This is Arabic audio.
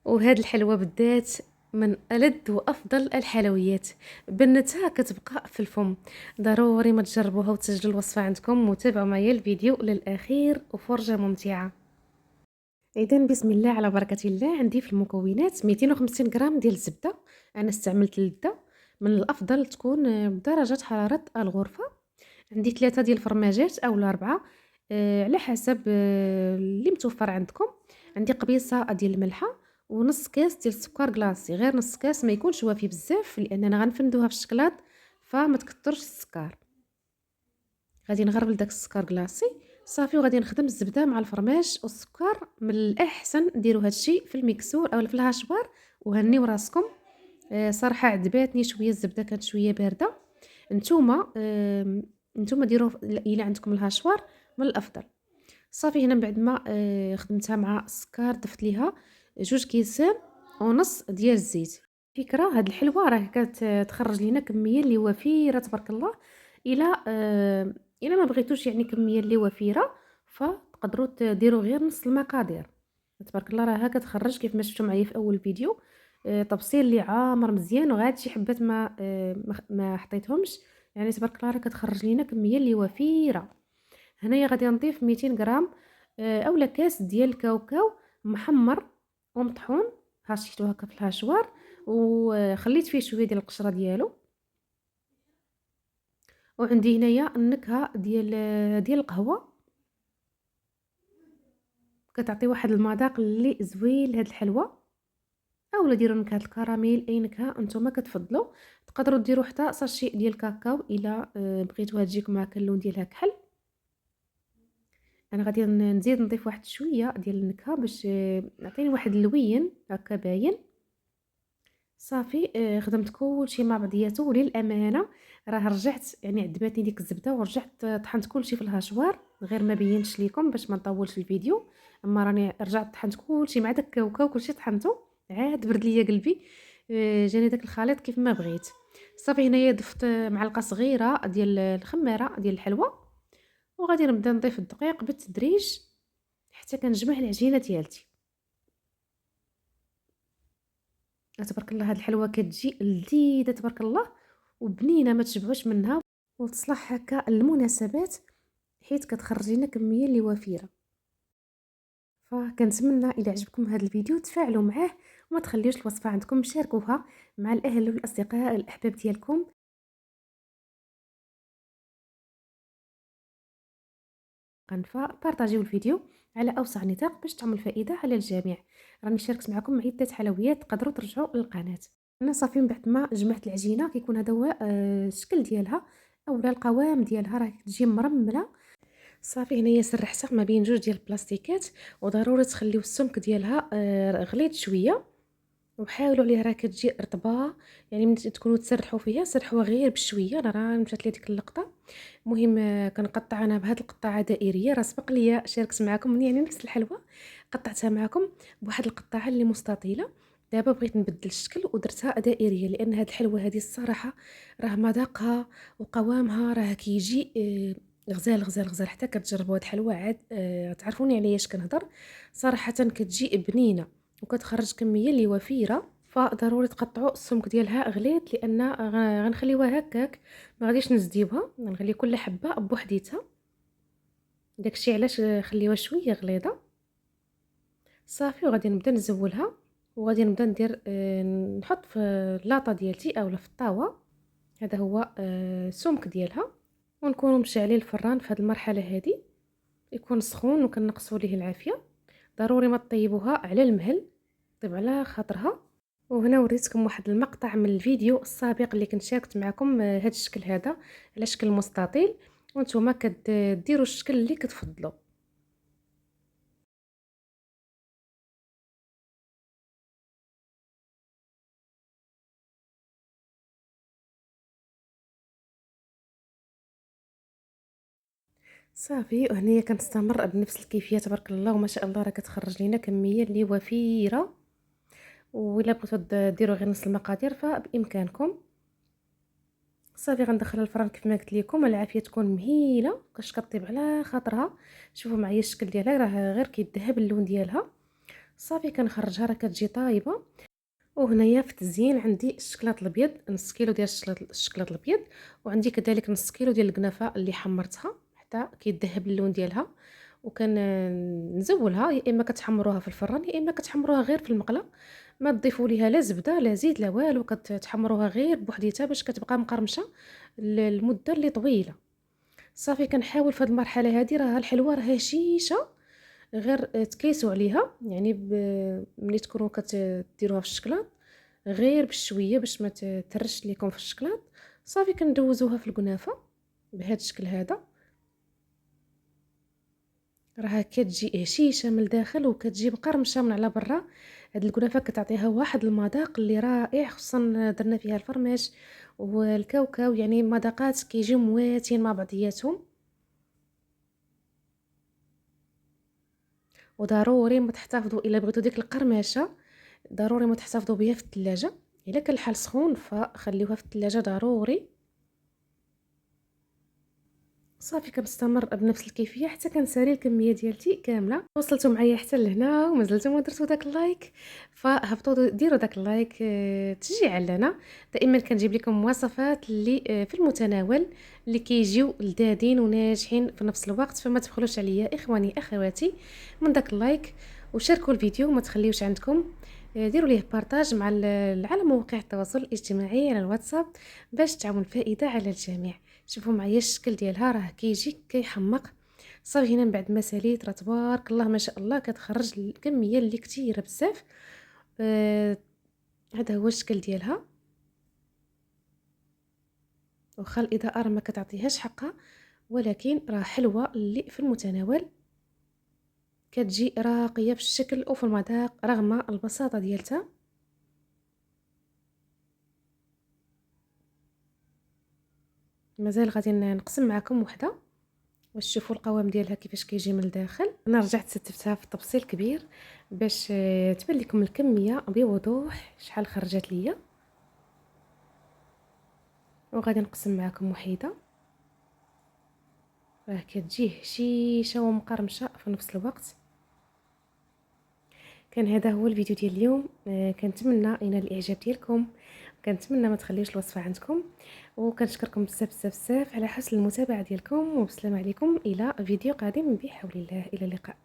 وهاد الحلوى بالذات من ألذ وأفضل الحلويات، بنتها كتبقى في الفم. ضروري ما تجربوها وتسجلوا الوصفة عندكم وتابعوا معايا الفيديو للأخير وفرجة ممتعة. إذن بسم الله على بركة الله. عندي في المكونات 250 غرام ديال الزبدة. أنا استعملت اللذة، من الأفضل تكون بدرجة حرارة الغرفة. عندي 3 ديال الفرماجات أولا 4 على حسب اللي متوفر عندكم. عندي قبيصة ديال الملحة ونص كاس ديال السكر كلاصي، غير نص كاس، ما يكونش وافي بزاف لأننا غنفندوها في الشكلاط فما تكثرش السكر. غادي نغربل داك السكر كلاصي صافي، وغادي نخدم الزبده مع الفرماج والسكر. من الاحسن ديروا هادشي في الميكسور او في الهاشوار وهنيو راسكم. صراحه عجباتني شويه الزبده، كانت شويه بارده. نتوما نتوما ديروا الا عندكم الهاشوار من الافضل. صافي هنا بعد ما خدمتها مع السكر ضفت ليها 2 كيسان ونص ديال الزيت. فكره هاد الحلوه راه كتخرج لينا كميه اللي وفيره تبارك الله. الا ما بغيتوش يعني كميه اللي وفيره فتقدروا ديروا غير نص المقادير. تبارك الله راها كتخرج كيف ما شفتوا معايا في اول فيديو. تبصير اللي عامر مزيان، وغاد شي حبات ما حطيتهمش. يعني تبارك الله راه كتخرج لينا كميه اللي وفيره. هنايا غادي نضيف 200 غرام اولا كاس ديال الكاوكاو محمر ومطحون، هاشيتو هكا في الهاشوار وخليت فيه شويه ديال القشره ديالو. وعندي هنايا النكهه ديال القهوه، كتعطي واحد المذاق اللي زوين لهاد الحلوه. اولا ديروا نكهه الكراميل، اي نكهه نتوما كتفضلوا. تقدروا ديروا حتى ساشي ديال الكاكاو الا بغيتوها تجيكم هكا اللون ديالها كحل. انا غادي نزيد نضيف واحد شويه ديال النكهه باش نعطيني واحد اللوين هكا باين. صافي خدمت كلشي مع بعضياتو، وللامانه راه رجعت يعني عجباتني ديك الزبده ورجعت طحنت كلشي في الهاشوار، غير ما بينتش ليكم باش ما نطولش الفيديو. اما راني رجعت طحنت كلشي مع داك الكاوكاو كلشي طحنته، عاد برد ليا قلبي. جاني داك الخليط كيف ما بغيت. صافي هنايا ضفت معلقه صغيره ديال الخميره ديال الحلوه، وغادي نبدا نضيف الدقيق بالتدريج حتى كنجمع العجينه ديالتي. تبارك الله هاد الحلوه كتجي لذيذه تبارك الله وبنينه ما تشبعوش منها، وتصلح هكا المناسبات حيت كتخرج لنا كميه اللي وفيره. فكنتمنى الى عجبكم هذا الفيديو تفاعلوا معاه وما تخليوش الوصفه عندكم، شاركوها مع الاهل والاصدقاء الاحباب ديالكم. فبارطاجيو الفيديو على اوسع نطاق باش تعمل فائده على الجميع. راني شاركت معكم عده حلويات، تقدروا ترجعوا للقناه. انا صافي من بعد ما جمعت العجينه كيكون هذا هو الشكل ديالها اولا القوام ديالها، راه تجي مرمله. صافي هنايا سرحتها ما بين جوج ديال البلاستيكات، وضروري تخليو السمك ديالها غليظ شويه، وحاولوا عليها راه كتجي رطبه. يعني ملي تكونوا تسرحوا فيها سرحوها غير بشويه. انا راه مشات لي ديك اللقطه. المهم كنقطع انا بهاد القطعه دائريه، راه سبق ليا شاركت معكم يعني نفس الحلوه قطعتها معكم بواحد القطعه اللي مستطيله. دابا بغيت نبدل الشكل ودرتها دائريه، لان هاد الحلوه هذه الصراحه راه مذاقها وقوامها راه كيجي غزال غزال غزال. حتى كتجربوا هاد الحلوه عاد تعرفوني على اش كنهضر. صراحه كتجي بنينه وكتخرج كميه اللي وفيره. فضروري تقطعوا السمك ديالها غليظ، لان غنخليوها هكاك، ما غاديش نزديوها، نخلي كل حبه بوحديتها. داكشي علاش خليوها شويه غليظه. صافي وغادي نبدا نزولها، وغادي نبدا ندير نحط في اللاطه ديالتي اولا في الطاوه. هذا هو السمك ديالها، ونكونوا مشعلين الفران في هذه المرحله هذه يكون سخون وكنقصوا ليه العافيه. ضروري ما تطيبوها على المهل، طيب على خاطرها. وهنا وريتكم واحد المقطع من الفيديو السابق اللي كنت شاركت معكم هذا الشكل هذا على شكل مستطيل، وانتم كديروا الشكل اللي كتفضلوا. صافي وهنايا كنستمر بنفس الكيفيه تبارك الله وما شاء الله، راه كتخرج لينا كميه اللي وفيره. وإلا بغيتو ديروا غير نص المقادير فبامكانكم. صافي غندخلها الفران كيف ما قلت لكم، العافيه تكون مهيله كاش كطيب على خاطرها. شوفوا معايا الشكل ديالها راه غير كيذهب اللون ديالها. صافي كنخرجها راه كتجي طايبه. وهنايا في التزيين عندي الشكلاط الابيض، نص كيلو ديال الشكلاط الابيض، وعندي كذلك نص كيلو ديال الكنافه اللي حمرتها حتى كيذهب اللون ديالها. نزولها، يا اما كتحمروها في الفران يا اما كتحمروها غير في المقله، ما تضيفوا ليها لا زبده لا زيت لا والو، كتحمروها غير بوحديتها باش كتبقى مقرمشه المده اللي طويله. صافي كنحاول في هذه المرحله هذه، راه الحلوه راه هشيشه، غير تكيسوا عليها يعني ملي تكونوا كديروها في الشكلاط غير بشويه باش ما ترش ليكم في الشكلاط. صافي كندوزوها في الكنافه بهذا الشكل هذا، راها كتجي هشيشه من الداخل وكتجي مقرمشه من على برا. هاد الكنافه كتعطيها واحد المذاق اللي رائع، خصوصا درنا فيها الفرماج والكاوكاو، يعني مذاقات كيجيو مواتين مع بعضياتهم. وضروري ما تحتفظوا الا بغيتوا ديك القرمشه، ضروري ما تحتفظوا بها في الثلاجه. الا كان الحال سخون فخليوها في الثلاجه ضروري. صافي كنستمر بنفس الكيفيه حتى كنسالي الكميه ديالتي كامله. وصلتوا معايا حتى لهنا ومازلتوا ما درتوا داك اللايك، فهبطوا ديروا داك اللايك تشجيعا لنا. دائما كنجيب لكم وصفات اللي في المتناول، اللي كيجيو لذاذين وناجحين في نفس الوقت. فما تبخلوش عليا اخواني اخواتي من داك اللايك، وشاركوا الفيديو وما تخليوش عندكم. ديروا ليه بارطاج مع على مواقع التواصل الاجتماعي على الواتساب باش تعاون الفائده على الجميع. شوفوا معايا الشكل ديالها راه كيجي كيحمق. صافي هنا من بعد ما ساليت راه تبارك الله ما شاء الله كتخرج الكميه اللي كثيره بزاف. هذا هو الشكل ديالها، واخا الاضاءه راه ما كتعطيهاش حقها، ولكن راه حلوه اللي في المتناول، كتجي راقيه في الشكل وفي المذاق رغم البساطه ديالتها. مازال غادي نقسم معكم وحده باش تشوفوا القوام ديالها كيفاش كيجي من الداخل. انا رجعت ستفتها في تفصيل كبير باش تبان لكم الكميه بوضوح شحال خرجت ليا. وغادي نقسم معكم وحيده، راه كتجي هشيشه ومقرمشه في نفس الوقت. كان هذا هو الفيديو ديال اليوم، كنتمنى ينال الاعجاب ديالكم، كنتمنى ما تخليوش الوصفه عندكم، وكنشكركم بزاف بزاف بزاف على حسن المتابعه ديالكم. وبسلام عليكم الى فيديو قادم بحول الله، الى اللقاء.